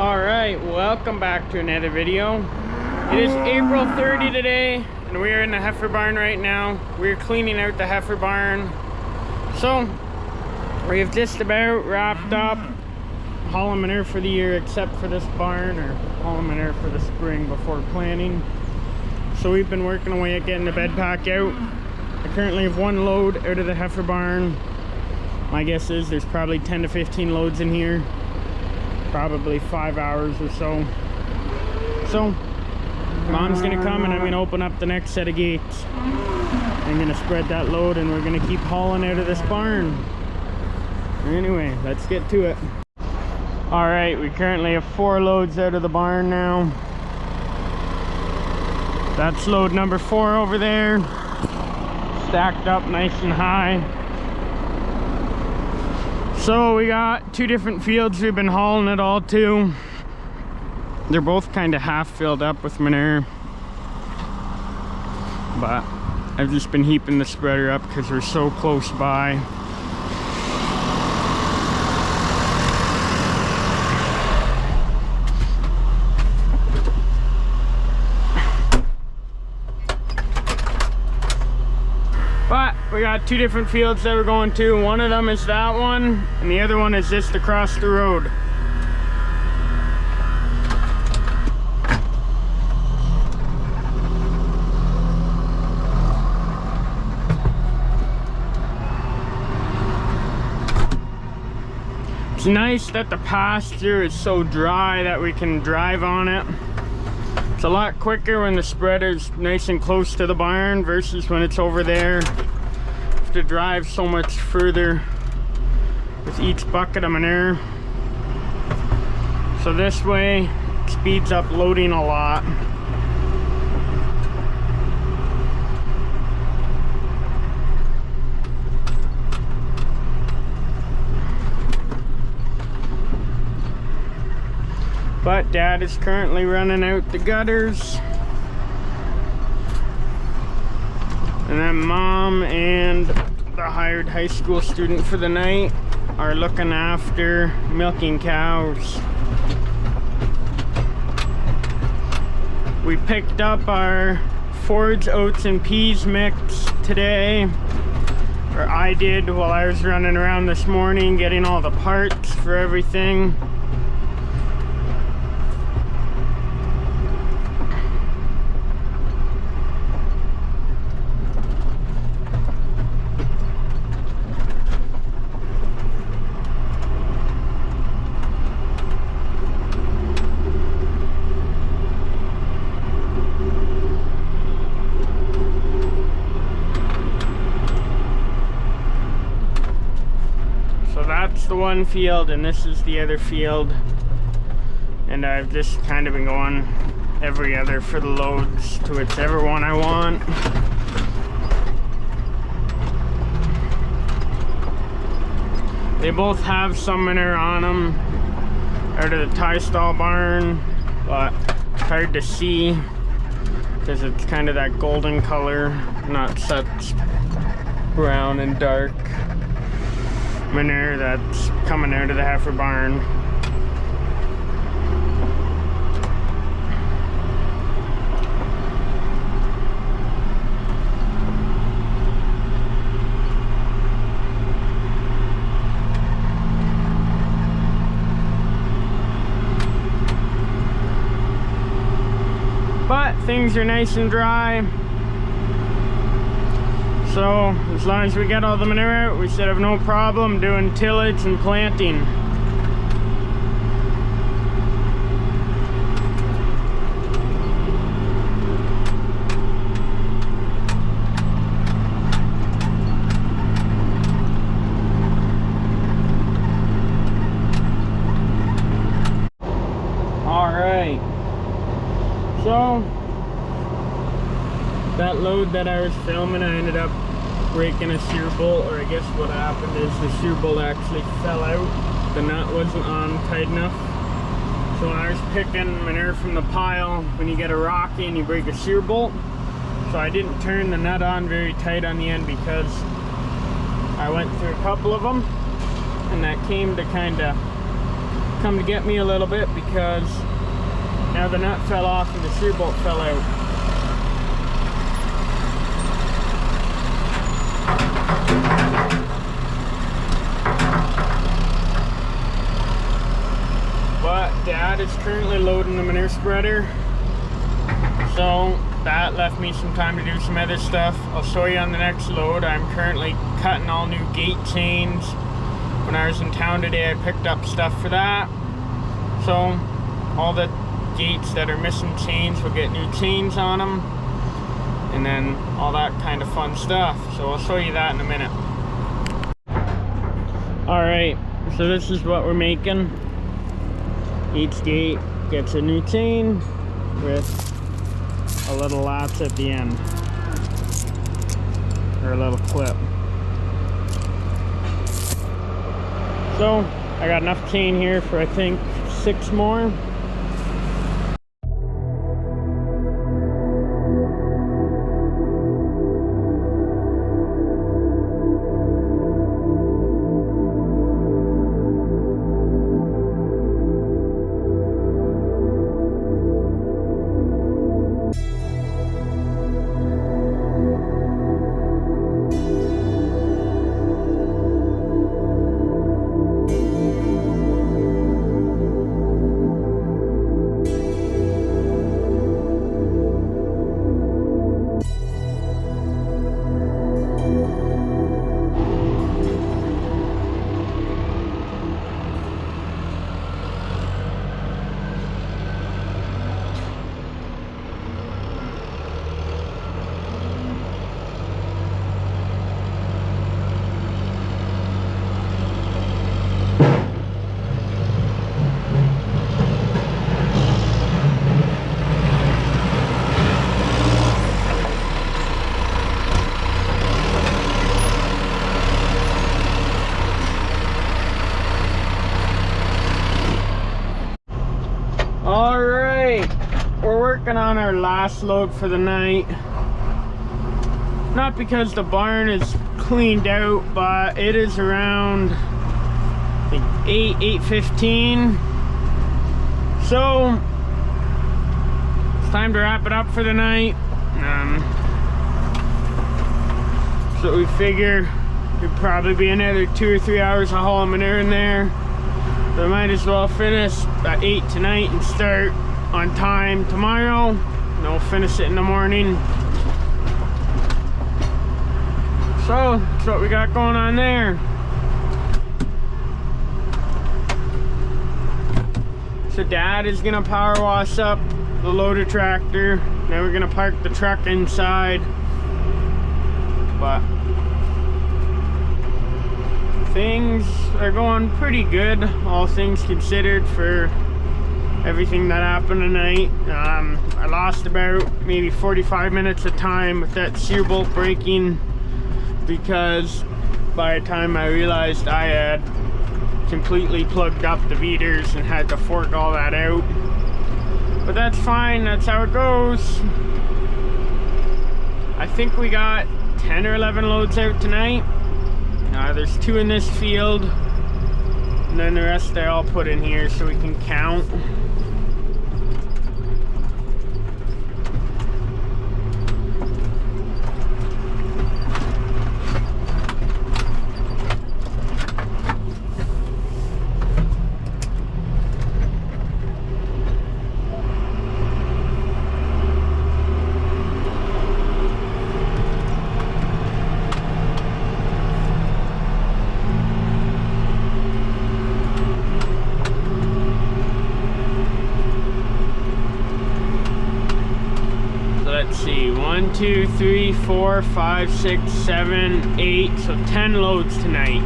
Alright, welcome back to another video. It is April 30 today, and we are in the heifer barn right now. We're cleaning out the heifer barn. So, we have just about wrapped up hauling manure for the year, except for this barn, or hauling manure for the spring before planting. So we've been working away at getting the bed pack out. I currently have one load out of the heifer barn. My guess is there's probably 10 to 15 loads in here. Probably 5 hours or so. So Mom's gonna come and I'm gonna open up the next set of gates. I'm gonna spread that load and we're gonna keep hauling out of this barn. Anyway, let's get to it. All right, we currently have 4 loads out of the barn now. That's load number 4 over there, stacked up nice and high. So we got 2 different fields we've been hauling it all to. They're both kind of half filled up with manure, but I've just been heaping the spreader up because we're so close by. But we got 2 different fields that we're going to. One of them is that one, and the other one is just across the road. It's nice that the pasture is so dry that we can drive on it. It's a lot quicker when the spreader's nice and close to the barn versus when it's over there. You have to drive so much further with each bucket of manure. So this way it speeds up loading a lot. But Dad is currently running out the gutters. And then Mom and the hired high school student for the night are looking after milking cows. We picked up our forage oats and peas mix today. Or I did while I was running around this morning getting all the parts for everything. That's the one field and this is the other field, and I've just kind of been going every other for the loads to whichever one I want. They both have some manure on them out of the tie stall barn, but it's hard to see because it's kind of that golden color, not such brown and dark manure that's coming out of the heifer barn. But things are nice and dry. So as long as we get all the manure out, we should have no problem doing tillage and planting. All right. So that load that I was filming, I ended up breaking a shear bolt, or I guess what happened is the shear bolt actually fell out. The nut wasn't on tight enough. So when I was picking manure from the pile, when you get a rocky and you break a shear bolt, so I didn't turn the nut on very tight on the end because I went through a couple of them, and that came to kind of come to get me a little bit because now the nut fell off and the steer bolt fell out. But Dad is currently loading the manure spreader, so that left me some time to do some other stuff. I'll show you on the next load. I'm currently cutting all new gate chains. When I was in town today, I picked up stuff for that. So all the gates that are missing chains will get new chains on them, and then all that kind of fun stuff. So I'll show you that in a minute. Alright, so this is what we're making. Each gate gets a new chain with a little latch at the end, or a little clip. So I got enough chain here for I think 6 more. On our last load for the night. Not because the barn is cleaned out, but it is around like 8:15. So it's time to wrap it up for the night. So we figure it'd probably be another 2 or 3 hours of hauling manure in there. So I might as well finish at 8 tonight and start on time tomorrow, and we'll finish it in the morning. So that's what we got going on there. So Dad is gonna power wash up the loader tractor. Then we're gonna park the truck inside. But things are going pretty good, all things considered, for everything that happened tonight. I lost about maybe 45 minutes of time with that steer bolt breaking, because by the time I realized I had completely plugged up the beaters and had to fork all that out. But that's fine, that's how it goes. I think we got 10 or 11 loads out tonight. There's 2 in this field, and then the rest I all put in here so we can count. Let's see, 1, 2, 3, 4, 5, 6, 7, 8, so 10 loads tonight.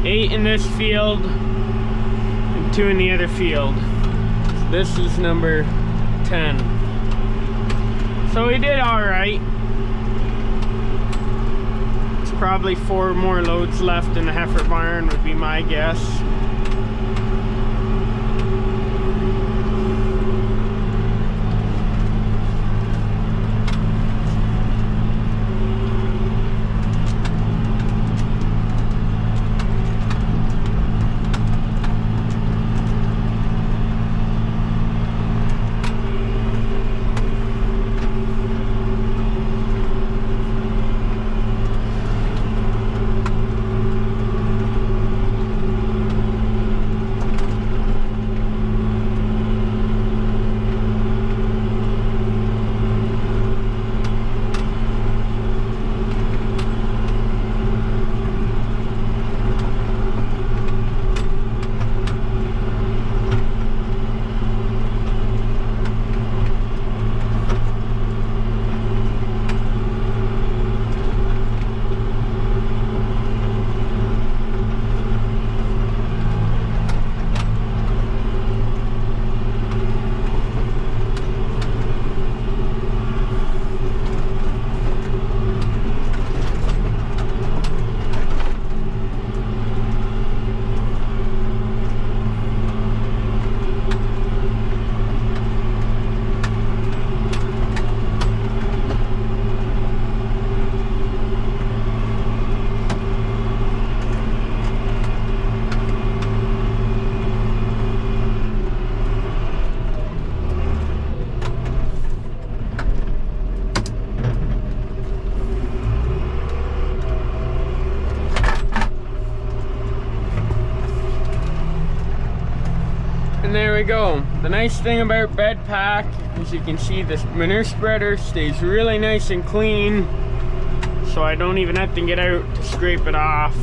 8 in this field and 2 in the other field. So this is number 10. So we did all right. It's probably 4 more loads left in the heifer barn would be my guess. And there we go. The nice thing about bed pack is you can see this manure spreader stays really nice and clean, so I don't even have to get out to scrape it off.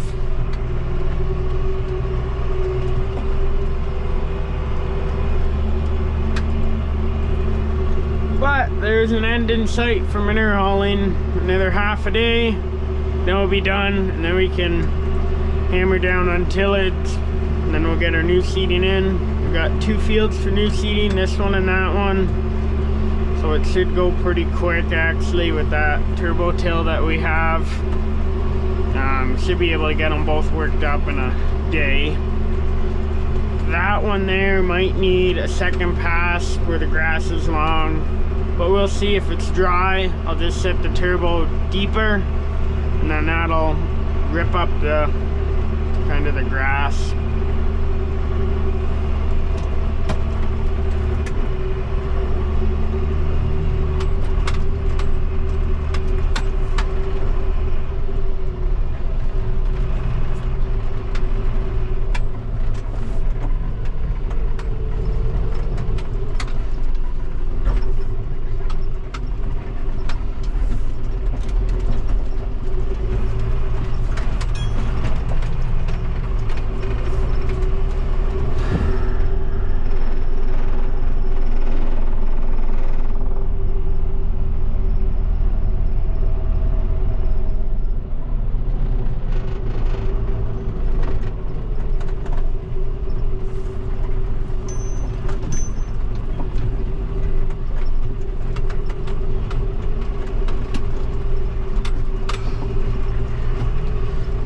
But there's an end in sight for manure hauling. Another half a day, then we'll be done, and then we can hammer down on tillage, and then we'll get our new seeding in. We've got 2 fields for new seeding, this one and that one. So it should go pretty quick actually with that turbo till that we have. Should be able to get them both worked up in a day. That one there might need a second pass where the grass is long, but we'll see. If it's dry, I'll just set the turbo deeper, and then that'll rip up the kind of the grass.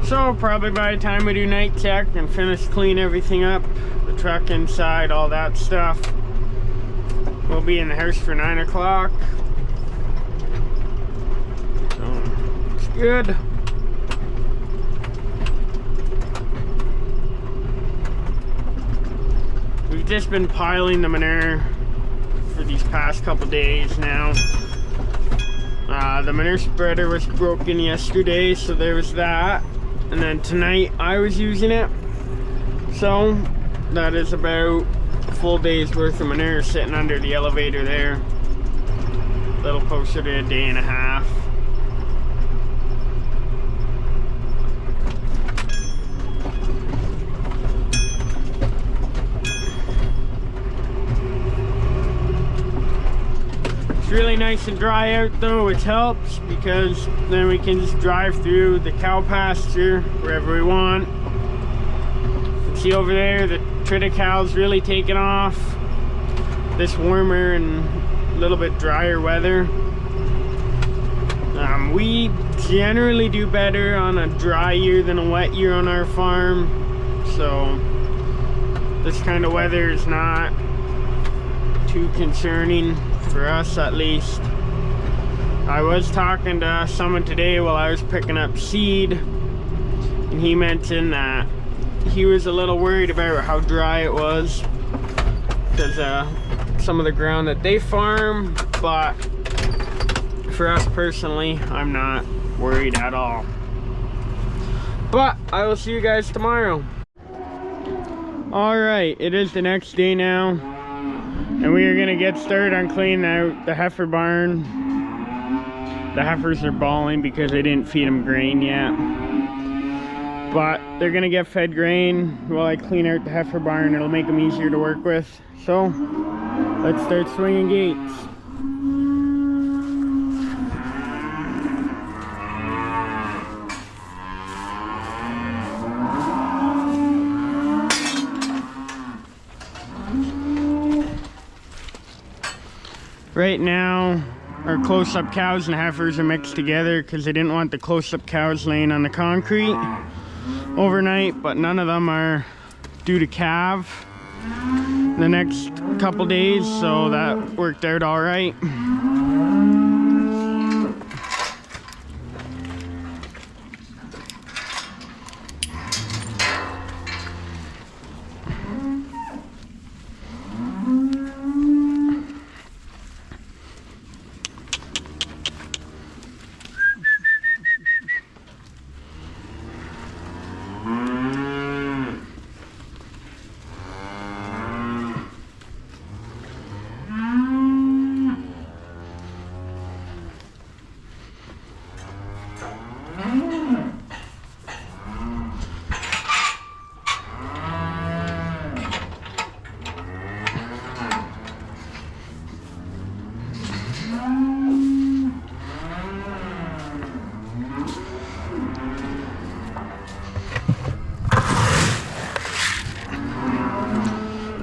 So probably by the time we do night check and finish clean everything up, the truck inside, all that stuff, we'll be in the house for 9 o'clock. So it's good. We've just been piling the manure for these past couple days now. The manure spreader was broken yesterday, so there was that. And then tonight I was using it. So that is about a full day's worth of manure sitting under the elevator there. A little closer to a day and a half. Really nice and dry out though, which helps because then we can just drive through the cow pasture wherever we want. You can see over there the triticale's really taking off this warmer and a little bit drier weather. We generally do better on a dry year than a wet year on our farm, so this kind of weather is not too concerning for us, at least. I was talking to someone today while I was picking up seed, and he mentioned that he was a little worried about how dry it was because some of the ground that they farm, but for us personally, I'm not worried at all. But I will see you guys tomorrow. All right, it is the next day now, and we are gonna get started on cleaning out the heifer barn. The heifers are bawling because I didn't feed them grain yet. But they're gonna get fed grain while I clean out the heifer barn. It'll make them easier to work with. So, let's start swinging gates. Right now, our close-up cows and heifers are mixed together because they didn't want the close-up cows laying on the concrete overnight, but none of them are due to calve the next couple days, so that worked out all right.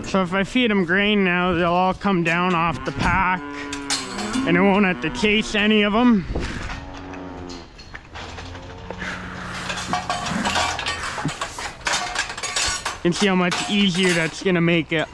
So if I feed them grain now, they'll all come down off the pack and I won't have to chase any of them. You can see how much easier that's gonna make it.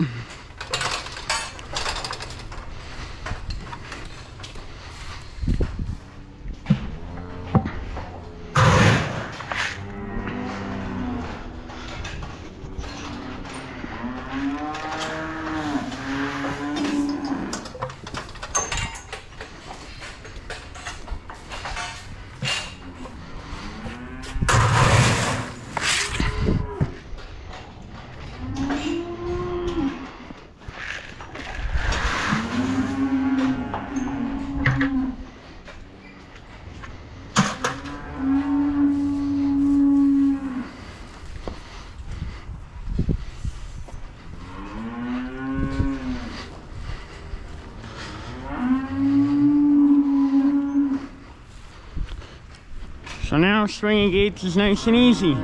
So now swinging gates is nice and easy.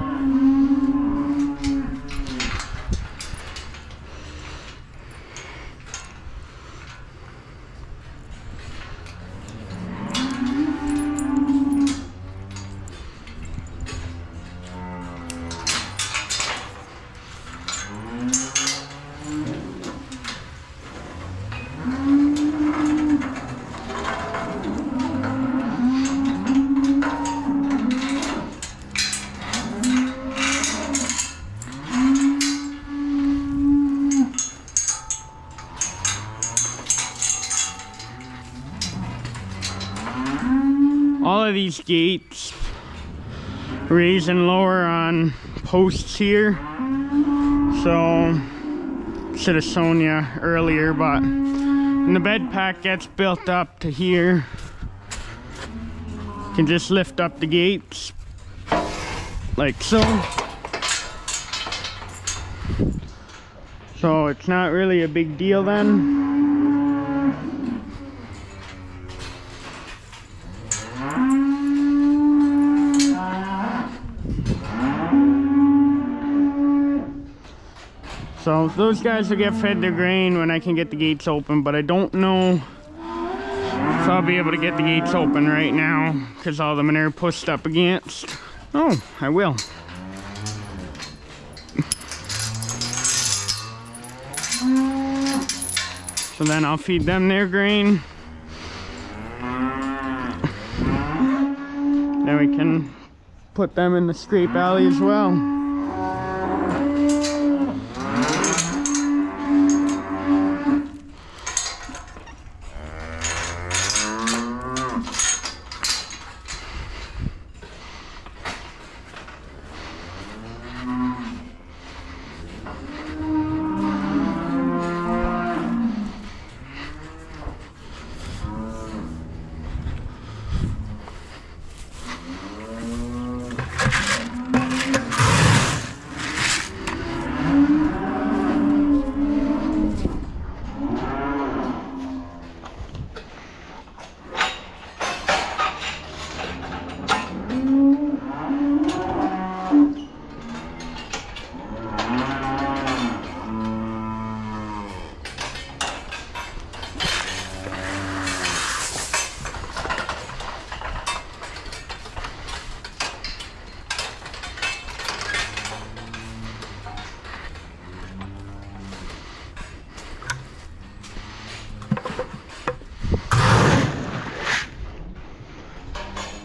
All of these gates raise and lower on posts here, so should have shown you earlier, but when the bed pack gets built up to here, you can just lift up the gates like so. So it's not really a big deal then. So those guys will get fed their grain when I can get the gates open, but I don't know if I'll be able to get the gates open right now because all the manure pushed up against. Oh, I will. So then I'll feed them their grain. Then we can put them in the scrape alley as well.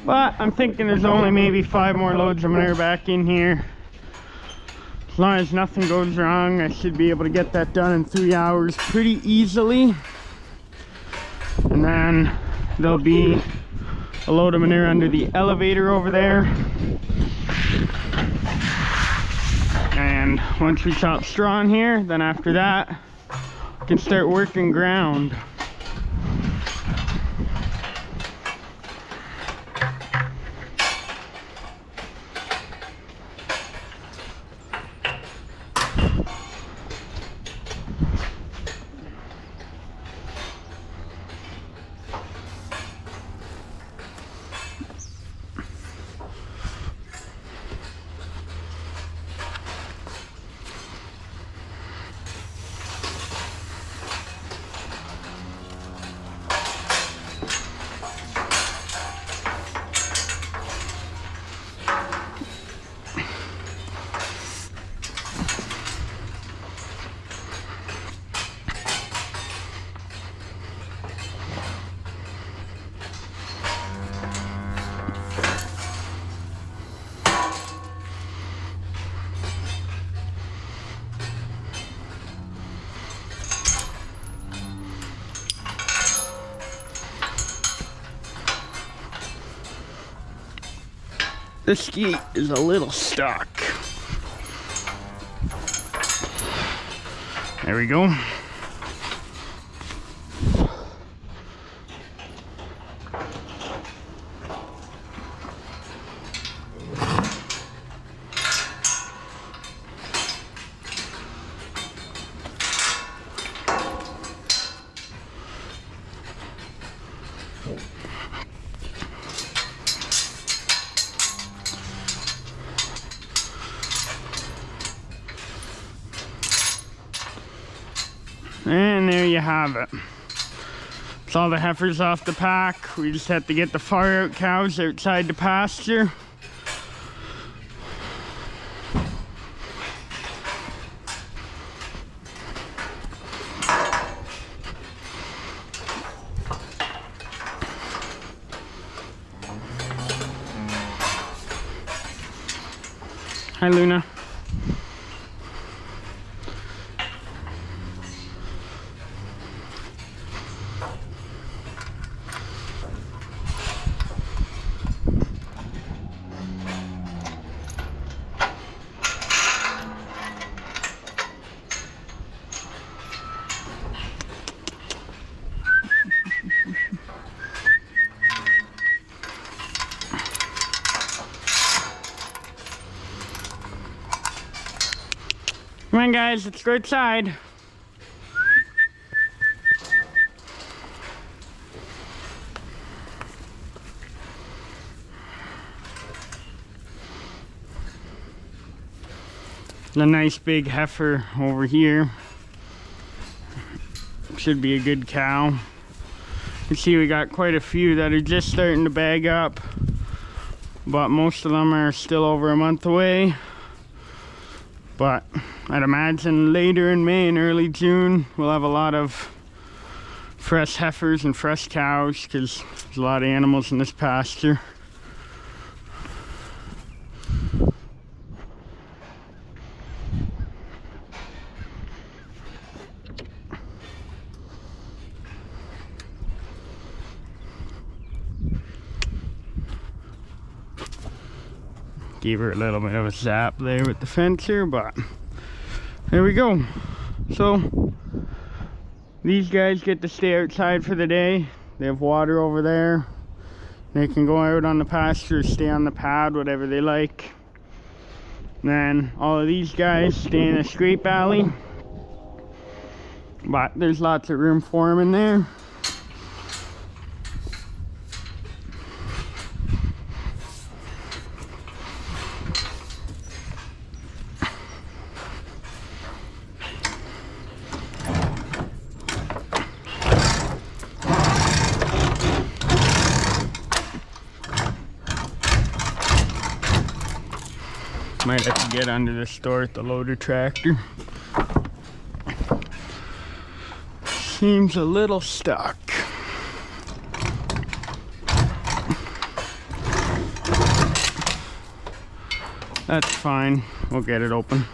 But I'm thinking there's only maybe 5 more loads of manure back in here. As long as nothing goes wrong, I should be able to get that done in 3 hours pretty easily. And then there'll be a load of manure under the elevator over there. And once we chop straw in here, then after that, we can start working ground. This gate is a little stuck. There we go. And there you have it. It's all the heifers off the pack. We just have to get the far out cows outside the pasture. Hi, Luna. Come on, guys, let's go outside. A nice big heifer over here. Should be a good cow. You see we got quite a few that are just starting to bag up, but most of them are still over a month away. But I'd imagine later in May and early June we'll have a lot of fresh heifers and fresh cows because there's a lot of animals in this pasture. Gave her a little bit of a zap there with the fencer, but there we go. So these guys get to stay outside for the day. They have water over there. They can go out on the pasture, stay on the pad, whatever they like. And then all of these guys stay in a scrape alley, but there's lots of room for them in there. Might have to get under the store with the loader tractor. Seems a little stuck. That's fine, we'll get it open.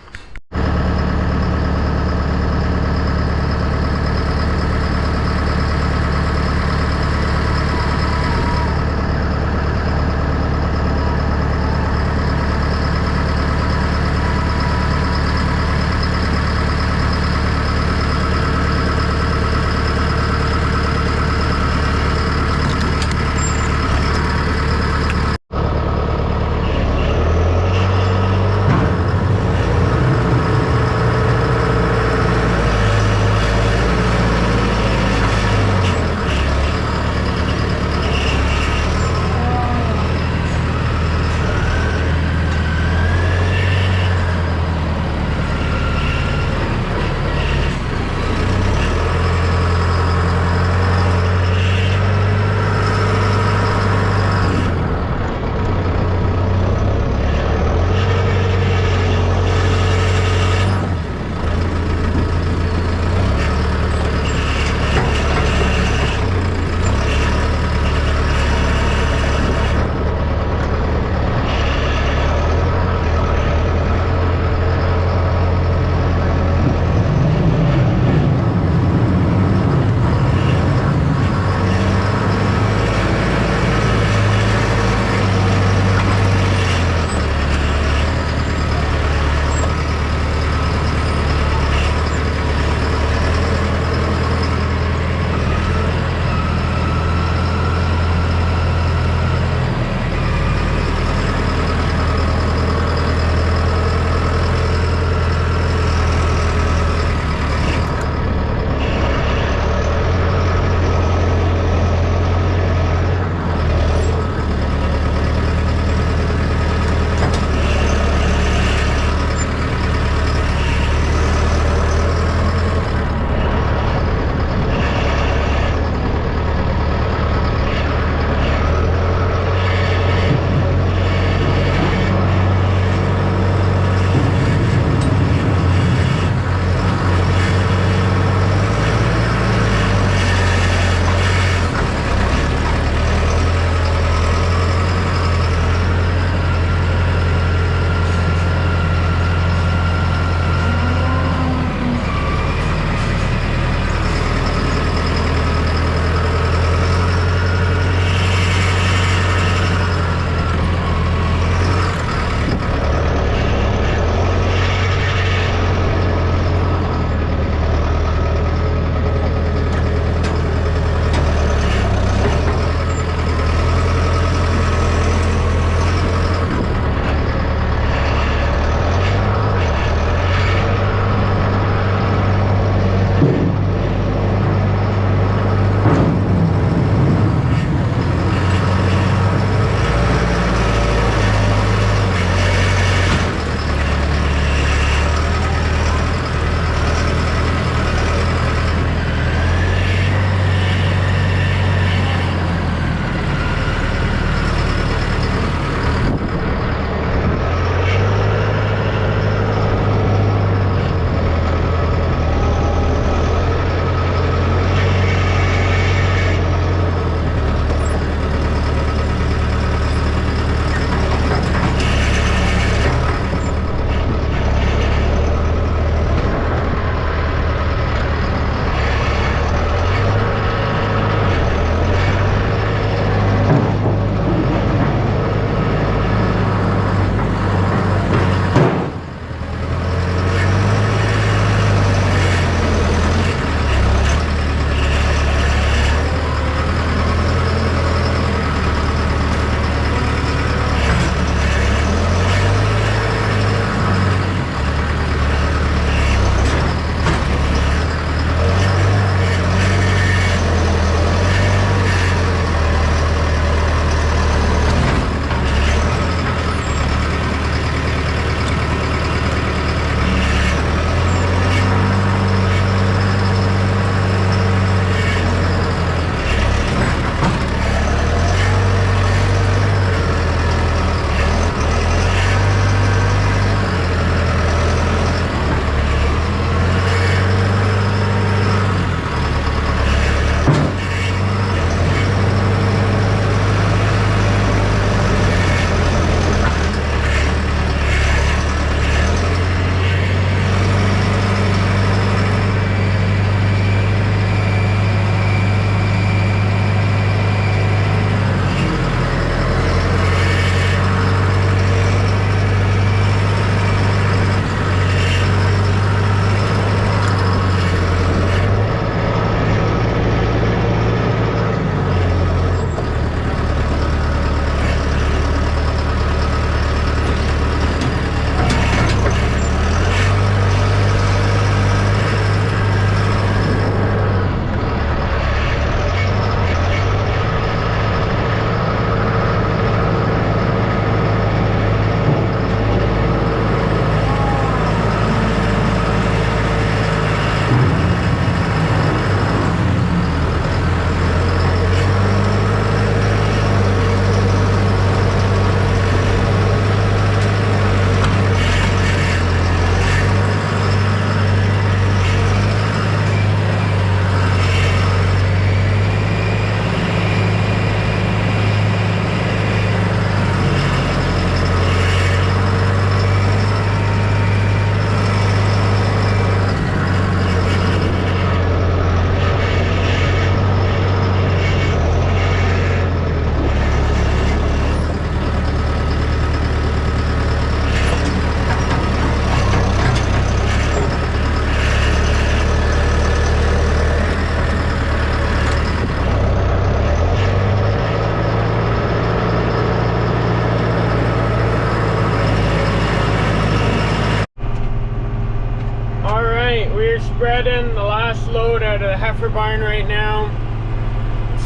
out of the heifer barn right now.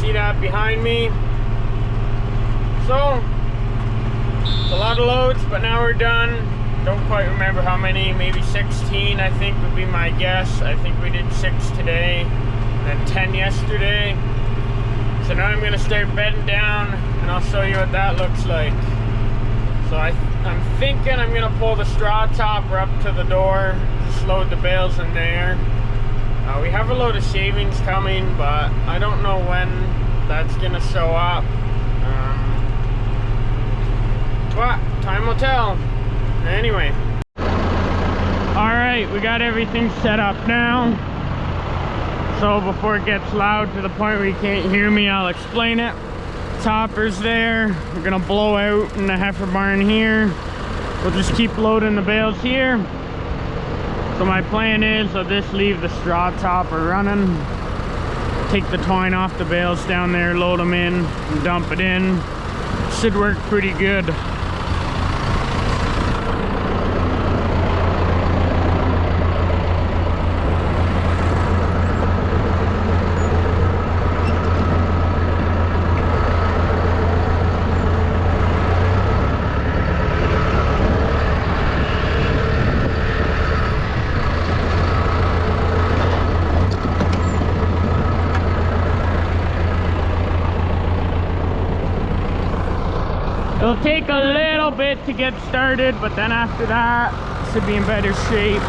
See that behind me? So, it's a lot of loads, but now we're done. Don't quite remember how many, maybe 16 I think would be my guess. I think we did 6 today, and then 10 yesterday. So now I'm gonna start bedding down, and I'll show you what that looks like. So I'm thinking I'm gonna pull the straw topper up to the door, just load the bales in there. We have a load of shavings coming, but I don't know when that's gonna show up. But time will tell. Anyway. Alright, we got everything set up now. So before it gets loud to the point where you can't hear me, I'll explain it. Topper's there. We're gonna blow out in the heifer barn here. We'll just keep loading the bales here. So my plan is I'll just leave the straw topper running, take the twine off the bales down there, load them in, and dump it in. Should work pretty good. It'll take a little bit to get started, but then after that, it should be in better shape.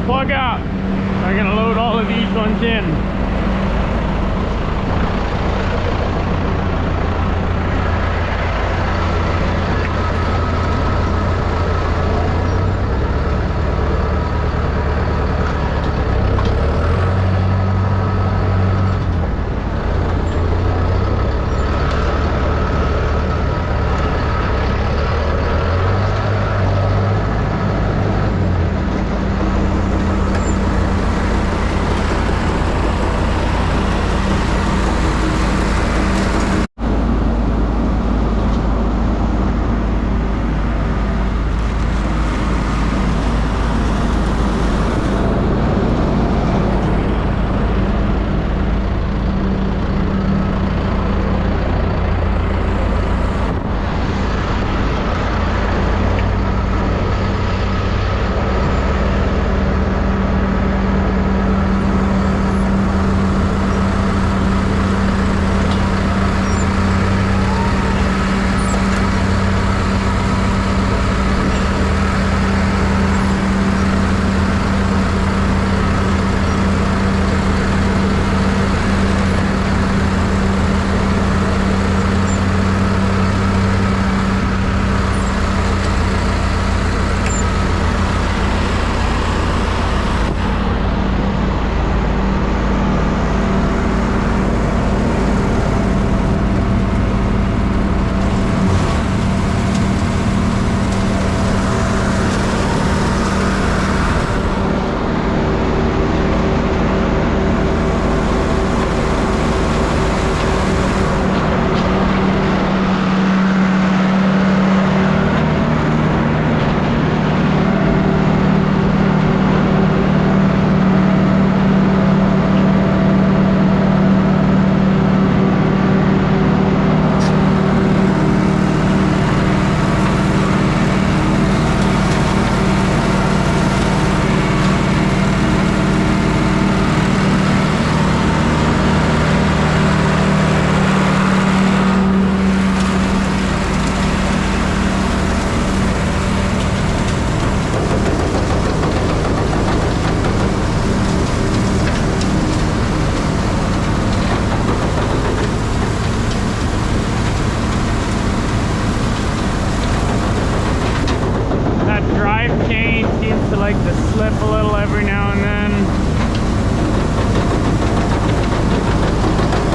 Plug out. I'm gonna load all of these ones in. to like to slip a little every now and then.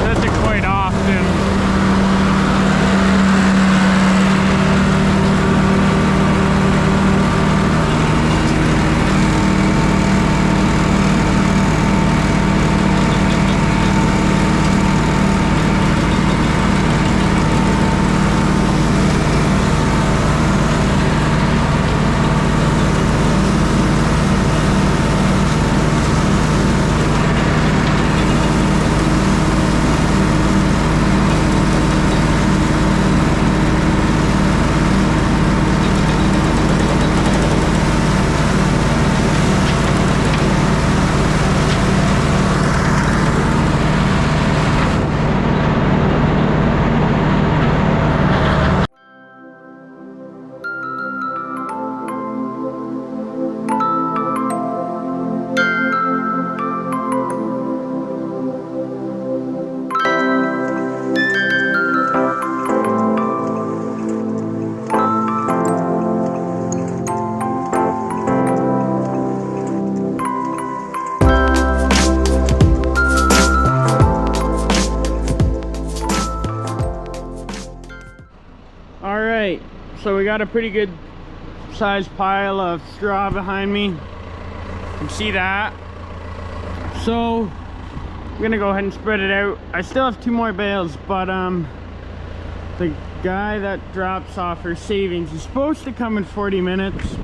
Does it quite often. Alright, so we got a pretty good sized pile of straw behind me. You can see that. So I'm gonna go ahead and spread it out. I still have 2 more bales, but the guy that drops off her savings is supposed to come in 40 minutes.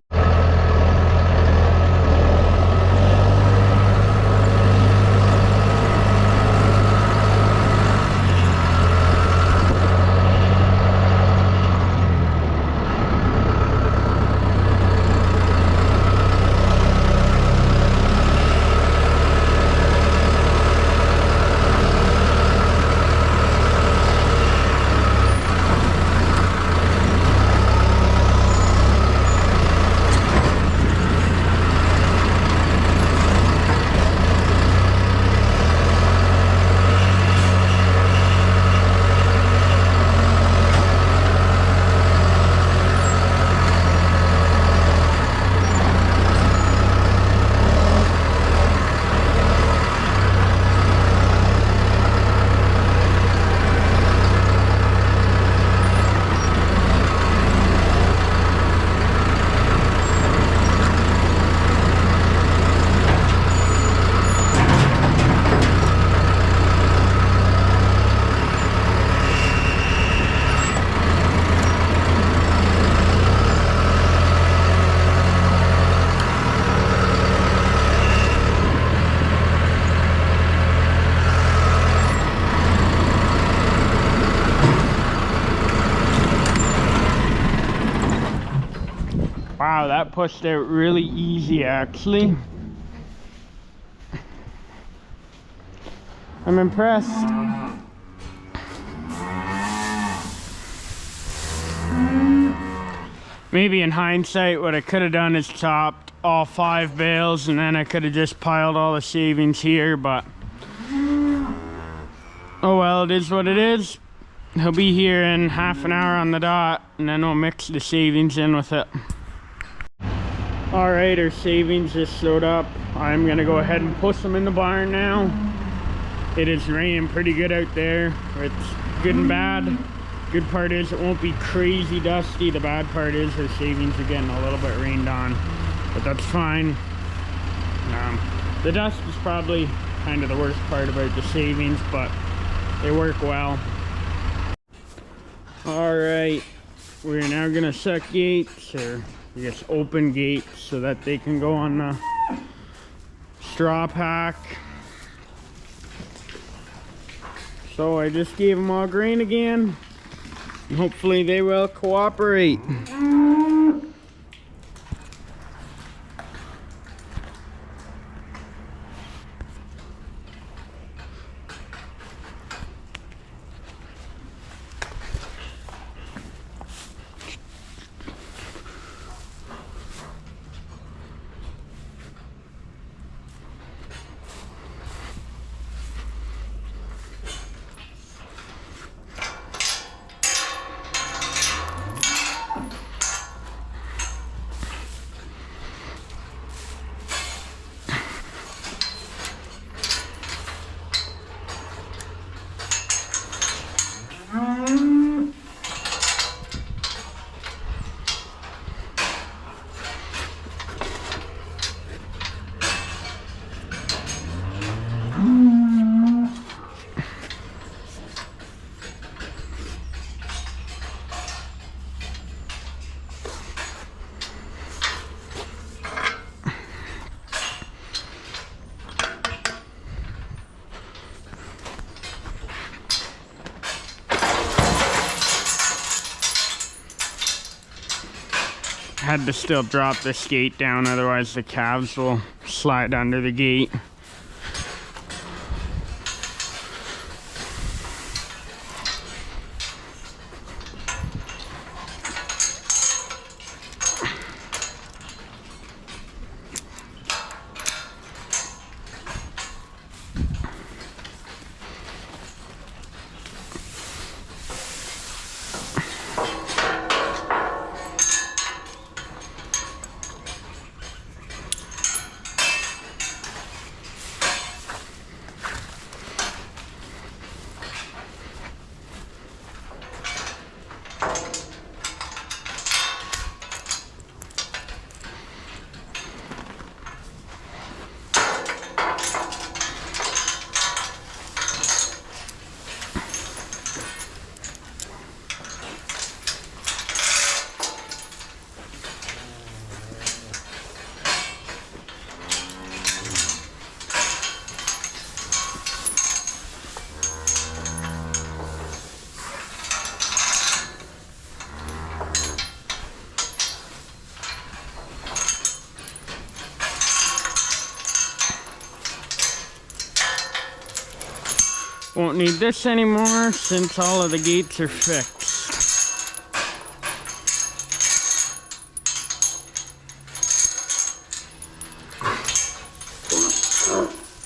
Wow, that pushed out really easy actually. I'm impressed. Maybe in hindsight what I could have done is chopped all 5 bales and then I could have just piled all the savings here, but oh well, it is what it is. He'll be here in half an hour on the dot and then we'll mix the savings in with it. Alright, our savings just load up. I'm gonna go ahead and push them in the barn now. It is raining pretty good out there. It's good and bad. Good part is it won't be crazy dusty. The bad part is our savings are getting a little bit rained on, but that's fine. The dust is probably kind of the worst part about the savings, but they work well. Alright, we're now gonna set gates, or I guess open gates, so that they can go on the straw pack. So I just gave them all grain again, and hopefully they will cooperate. Had to still drop this gate down, otherwise the calves will slide under the gate. Won't need this anymore since all of the gates are fixed.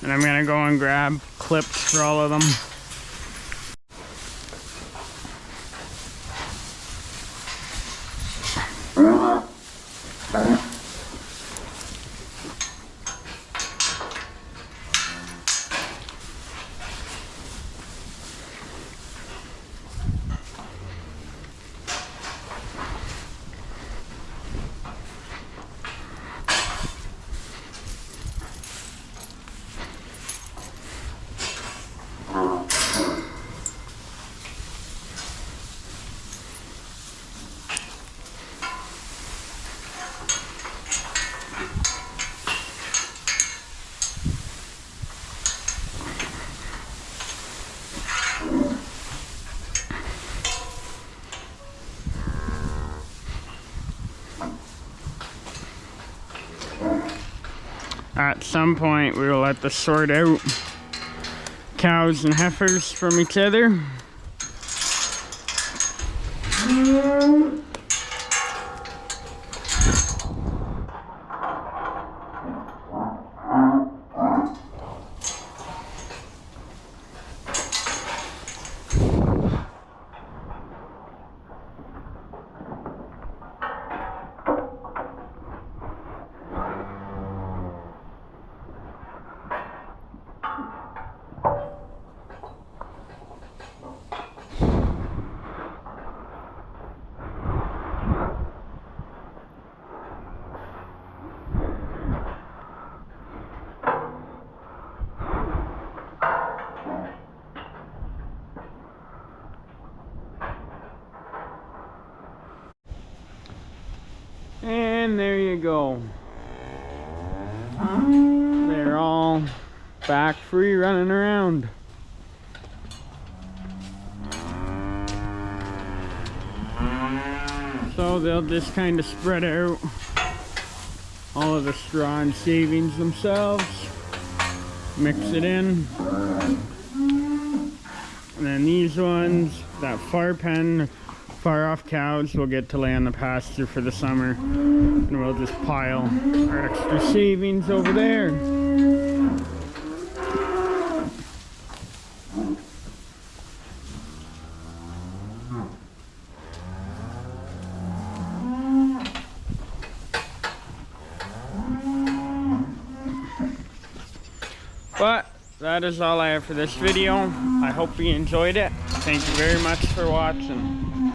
And I'm gonna go and grab clips for all of them. At some point, we will have to sort out cows and heifers from each other. And there you go. They're all back free running around. So they'll just kind of spread out all of the straw and shavings themselves, mix it in, and then these ones, that far pen, far off cows will get to lay on the pasture for the summer, and we'll just pile our extra shavings over there. But that is all I have for this video. I hope you enjoyed it. Thank you very much for watching.